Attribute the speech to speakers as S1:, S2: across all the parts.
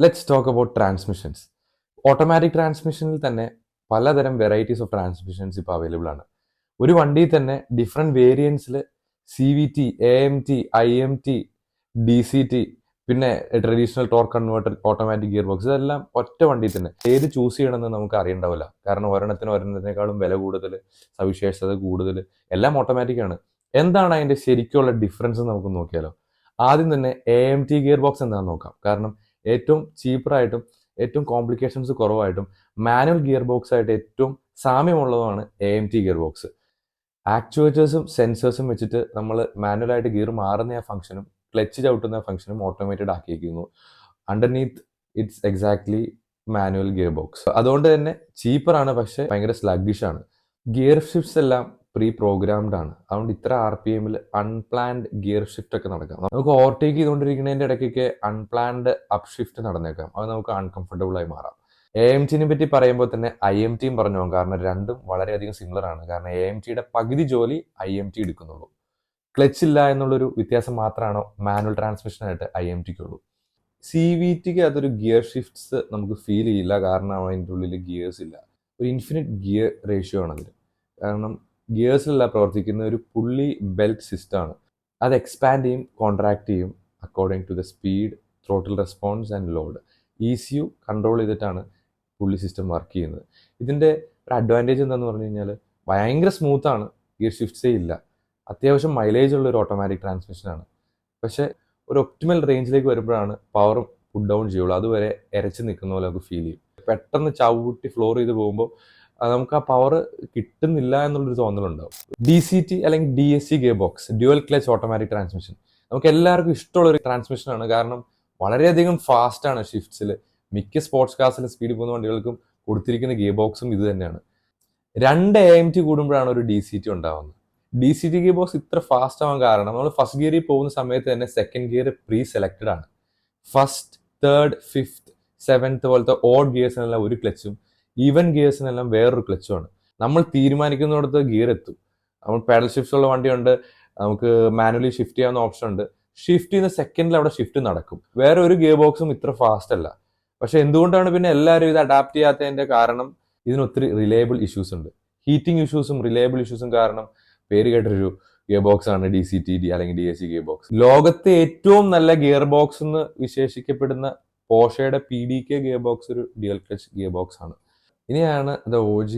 S1: Let's talk about transmissions. Automatic ട്രാൻസ്മിഷനിൽ തന്നെ പലതരം വെറൈറ്റീസ് ഓഫ് ട്രാൻസ്മിഷൻസ് ഇപ്പോൾ അവൈലബിൾ ആണ്. ഒരു വണ്ടിയിൽ തന്നെ ഡിഫറെൻറ്റ് വേരിയൻസിൽ CVT, AMT, IMT, DCT, പിന്നെ traditional torque converter, automatic gear box, ഇതെല്ലാം ഒറ്റ വണ്ടിയിൽ തന്നെ ഏത് ചൂസ് ചെയ്യണമെന്ന് നമുക്ക് അറിയണ്ടാവില്ല. കാരണം ഒരെണ്ണത്തിനേക്കാളും വില കൂടുതൽ, സവിശേഷത കൂടുതൽ, എല്ലാം ഓട്ടോമാറ്റിക് ആണ്. എന്താണ് അതിൻ്റെ ശരിക്കുള്ള ഡിഫറൻസ് നമുക്ക് നോക്കിയാലോ. ആദ്യം തന്നെ AMT ഗിയർ ബോക്സ് എന്താണെന്ന് നോക്കാം. കാരണം ഏറ്റവും ചീപ്പറായിട്ടും ഏറ്റവും കോംപ്ലിക്കേഷൻസ് കുറവായിട്ടും മാനുവൽ ഗിയർ ബോക്സ് ആയിട്ട് ഏറ്റവും സാമ്യമുള്ളതാണ് AMT ഗിയർ ബോക്സ്. ആക്ച്വേറ്റേഴ്സും സെൻസേഴ്സും വെച്ചിട്ട് നമ്മൾ മാനുവലായിട്ട് ഗിയർ മാറുന്ന ആ ഫംഗ്ഷനും ക്ലച്ച് ചവിട്ടുന്ന ഫംഗ്ഷനും ഓട്ടോമേറ്റഡ് ആക്കിയിരിക്കുന്നു. Underneath it's exactly manual gear box. അതുകൊണ്ട് തന്നെ ചീപ്പറാണ്, പക്ഷേ ഭയങ്കര സ്ലഗ്ഗിഷ് ആണ്. ഗിയർ ഷിഫ്റ്റ്സ് എല്ലാം പ്രീ പ്രോഗ്രാംഡ് ആണ്. അതുകൊണ്ട് ഇത്ര RPM അൺപ്ലാൻഡ് ഗിയർ ഷിഫ്റ്റ് ഒക്കെ നടക്കാം. നമുക്ക് ഓവർടേക്ക് ചെയ്തുകൊണ്ടിരിക്കുന്നതിൻ്റെ ഇടയ്ക്കൊക്കെ അൺപ്ലാൻഡ് അപ്പ് ഷിഫ്റ്റ് നടന്നേക്കാം. അത് നമുക്ക് അൺകംഫർട്ടബിൾ ആയി മാറാം. AMTനെ പറ്റി പറയുമ്പോൾ തന്നെ IMTയും പറഞ്ഞു പോകും. കാരണം രണ്ടും വളരെയധികം സിമിലർ ആണ്. കാരണം AMTയുടെ പകുതി ജോലി IMT എടുക്കുന്നുള്ളൂ. ക്ലച്ച് ഇല്ല എന്നുള്ളൊരു വ്യത്യാസം മാത്രമാണോ മാനുവൽ ട്രാൻസ്മിഷനായിട്ട് IMTക്കുള്ളൂ. CVTക്ക് അതൊരു ഗിയർ ഷിഫ്റ്റ്സ് നമുക്ക് ഫീൽ ചെയ്യില്ല. കാരണം അതിൻ്റെ ഉള്ളിൽ ഗിയേഴ്സ് ഇല്ല. ഒരു ഇൻഫിനിറ്റ് ഗിയർ റേഷ്യോ ആണ് അതിൽ. കാരണം ഗിയേഴ്സിലല്ല പ്രവർത്തിക്കുന്ന ഒരു പുള്ളി ബെൽറ്റ് സിസ്റ്റമാണ്. അത് എക്സ്പാൻഡ് ചെയ്യും, കോൺട്രാക്ട് ചെയ്യും according to the speed, throttle response and load. ECU control ചെയ്തിട്ടാണ് പുള്ളി സിസ്റ്റം വർക്ക് ചെയ്യുന്നത്. ഇതിൻ്റെ ഒരു അഡ്വാൻറ്റേജ് എന്താണെന്ന് പറഞ്ഞു കഴിഞ്ഞാൽ ഭയങ്കര സ്മൂത്താണ്, ഗിയർ ഷിഫ്റ്റ്സേ ഇല്ല. അത്യാവശ്യം മൈലേജ് ഉള്ള ഒരു ഓട്ടോമാറ്റിക് ട്രാൻസ്മിഷനാണ്. പക്ഷേ ഒരു ഒപ്റ്റിമൽ റേഞ്ചിലേക്ക് വരുമ്പോഴാണ് പവർ പുട്ട് ഡൗൺ ചെയ്യുള്ളൂ. അതുവരെ എരച്ച് നിൽക്കുന്ന പോലെ നമുക്ക് ഫീൽ ചെയ്യും. പെട്ടെന്ന് ചവിട്ടി ഫ്ലോർ ചെയ്ത് പോകുമ്പോൾ നമുക്ക് ആ പവർ കിട്ടുന്നില്ല എന്നുള്ളൊരു തോന്നലുണ്ടാവും. DCT അല്ലെങ്കിൽ DSC gear box, dual clutch automatic transmission, നമുക്ക് എല്ലാവർക്കും ഇഷ്ടമുള്ളൊരു ട്രാൻസ്മിഷനാണ്. കാരണം വളരെയധികം ഫാസ്റ്റാണ് ഷിഫ്റ്റ്സിൽ. മിക്ക സ്പോർട്സ് കാർസിൽ സ്പീഡിൽ പോകുന്ന വണ്ടികൾക്കും കൊടുത്തിരിക്കുന്ന ഗിയർ ബോക്സും ഇത് തന്നെയാണ്. 2 AMT കൂടുമ്പോഴാണ് ഒരു DCT ഉണ്ടാവുന്നത്. DCT ഗിയർ ബോക്സ് ഇത്ര ഫാസ്റ്റ് ആവാൻ കാരണം നമ്മൾ ഫസ്റ്റ് ഗിയറിൽ പോകുന്ന സമയത്ത് തന്നെ സെക്കൻഡ് ഗിയർ പ്രീ സെലക്റ്റഡ് ആണ്. ഫസ്റ്റ്, തേർഡ്, ഫിഫ്ത്ത്, സെവൻത്ത് പോലത്തെ ഓഡ് ഗിയേഴ്സിനെല്ലാം ഒരു ക്ലച്ചും ഈവൻ ഗിയേഴ്സിനെല്ലാം വേറൊരു ക്ലച്ചുമാണ്. നമ്മൾ തീരുമാനിക്കുന്നിടത്ത് ഗിയർ എത്തും. നമ്മൾ പാഡൽ ഷിഫ്റ്റ് ഉള്ള വണ്ടിയുണ്ട്, നമുക്ക് മാനുവലി ഷിഫ്റ്റ് ചെയ്യാവുന്ന ഓപ്ഷൻ ഉണ്ട്. ഷിഫ്റ്റ് ചെയ്യുന്ന സെക്കൻഡിൽ അവിടെ ഷിഫ്റ്റ് നടക്കും. വേറെ ഒരു ഗിയർ ബോക്സും ഇത്ര ഫാസ്റ്റ് അല്ല. പക്ഷെ എന്തുകൊണ്ടാണ് പിന്നെ എല്ലാവരും ഇത് അഡാപ്റ്റ് ചെയ്യാത്തതിന്റെ കാരണം ഇതിന് ഒത്തിരി റിലയബിൾ ഇഷ്യൂസ് ഉണ്ട്. ഹീറ്റിംഗ് ഇഷ്യൂസും റിലയബിൾ ഇഷ്യൂസും കാരണം പേര് കേട്ടൊരു ഗിയർ ബോക്സ് ആണ് DCT അല്ലെങ്കിൽ DSC ഗിയർ ബോക്സ്. ലോകത്തെ ഏറ്റവും നല്ല ഗിയർ ബോക്സ് എന്ന് വിശേഷിക്കപ്പെടുന്ന പോഷയുടെ PDK ഗിയർ ബോക്സ് ഒരു ഡ്യുവൽ ക്ലച്ച് ഗിയർ ബോക്സ് ആണ്. ഇനിയാണ് the OG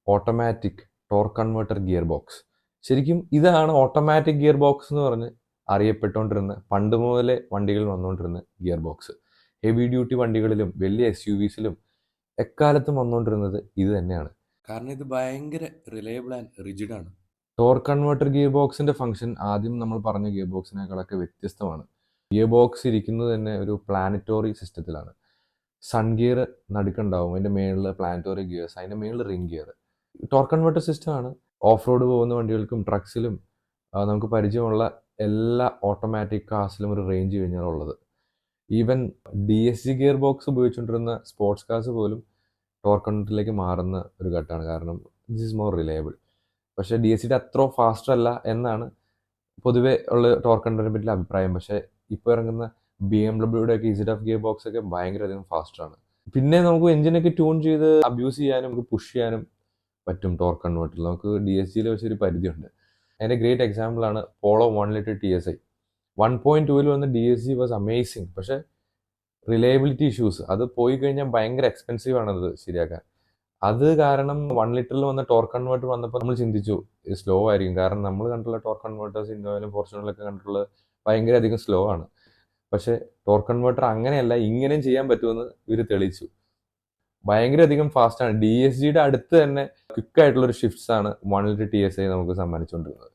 S1: automatic torque converter gear box. ശരിക്കും ഇതാണ് ഓട്ടോമാറ്റിക് ഗിയർ ബോക്സ് എന്ന് പറഞ്ഞ് അറിയപ്പെട്ടുകൊണ്ടിരുന്ന, പണ്ട് മുതലേ വണ്ടികളിൽ വന്നുകൊണ്ടിരുന്ന ഗിയർ ബോക്സ്. ഹെവി ഡ്യൂട്ടി വണ്ടികളിലും വലിയ SUVസിലും എക്കാലത്തും വന്നുകൊണ്ടിരുന്നത് ഇത് തന്നെയാണ്. കാരണം ഇത് ഭയങ്കര റിലയബിൾ ആൻഡ് റിജിഡ് ആണ്. ടോർക്ക് കൺവേർട്ടർ ഗിയർ ബോക്സിന്റെ ഫംഗ്ഷൻ ആദ്യം നമ്മൾ പറഞ്ഞ ഗിയർ ബോക്സിനേക്കാളൊക്കെ വ്യത്യസ്തമാണ്. ഗിയർ ബോക്സ് ഇരിക്കുന്നത് തന്നെ ഒരു പ്ലാനറ്റോറി സിസ്റ്റത്തിലാണ്. സൺ ഗിയർ നടുക്കുണ്ടാവും, അതിൻ്റെ മേളിൽ പ്ലാനറ്റോറി ഗിയേഴ്സ്, അതിൻ്റെ മേളിൽ റിംഗ് ഗിയർ. ടോർക്ക് കൺവേർട്ടർ സിസ്റ്റമാണ് ഓഫ് റോഡ് പോകുന്ന വണ്ടികൾക്കും ട്രക്സിലും നമുക്ക് പരിചയമുള്ള എല്ലാ ഓട്ടോമാറ്റിക് കാർസിലും ഒരു റേഞ്ച് കഴിഞ്ഞാലുള്ളത്. ഈവൻ DSC ഗിയർ ബോക്സ് ഉപയോഗിച്ചുകൊണ്ടിരുന്ന സ്പോർട്സ് കാർസ് പോലും ടോർക്ക് കൺവേർട്ടറിലേക്ക് മാറുന്ന ഒരു ഘട്ടമാണ്. കാരണം ദിസ് ഈസ് മോർ റിലയബിൾ. പക്ഷേ DSCയുടെ അത്ര ഫാസ്റ്റർ അല്ല എന്നാണ് പൊതുവെ ഉള്ള ടോർക്ക് കൺവേർട്ടറിനെ പറ്റിയുള്ള അഭിപ്രായം. പക്ഷേ ഇപ്പോൾ ഇറങ്ങുന്ന BMWയുടെ ഒക്കെ ZF ഗിയർ ബോക്സ് ഒക്കെ ഭയങ്കരധികം ഫാസ്റ്ററാണ്. പിന്നെ നമുക്ക് എഞ്ചിനൊക്കെ ട്യൂൺ ചെയ്ത് അബ്യൂസ് ചെയ്യാനും നമുക്ക് പുഷ് ചെയ്യാനും പറ്റും ടോർക്ക് കൺവേർട്ടറിൽ. നമുക്ക് DSCയിൽ വെച്ചൊരു പരിധിയുണ്ട്. അതിൻ്റെ ഗ്രേറ്റ് എക്സാമ്പിളാണ് പോളോ 1 ലിറ്റർ TSI. 1.2 വന്ന DSC വാസ് അമേസിങ്. പക്ഷേ റിലയബിലിറ്റി ഇഷ്യൂസ്, അത് പോയി കഴിഞ്ഞാൽ ഭയങ്കര എക്സ്പെൻസീവ് ആണത് ശരിയാക്കാൻ. അത് കാരണം 1 ലിറ്ററിൽ വന്ന ടോർക്ക് കൺവേർട്ടർ വന്നപ്പോൾ നമ്മൾ ചിന്തിച്ചു ഇത് സ്ലോ ആയിരിക്കും. കാരണം നമ്മൾ കണ്ടുള്ള ടോർക്ക് കൺവേർട്ടേഴ്സ് ഇന്നോയിലും ഫോർച്യൂണറിലൊക്കെ കണ്ടിട്ടുള്ളത് ഭയങ്കര അധികം സ്ലോ ആണ്. പക്ഷേ ടോർക്ക് കൺവേർട്ടർ അങ്ങനെയല്ല, ഇങ്ങനെയും ചെയ്യാൻ പറ്റുമെന്ന് ഇവർ തെളിയിച്ചു. ഭയങ്കര അധികം ഫാസ്റ്റാണ്. DSGയുടെ അടുത്ത് തന്നെ ക്വിക്ക് ആയിട്ടുള്ള ഒരു ഷിഫ്റ്റ്സ് ആണ് 1 ലിറ്റർ TSI നമുക്ക് സമ്മാനിച്ചുകൊണ്ടിരുന്നത്.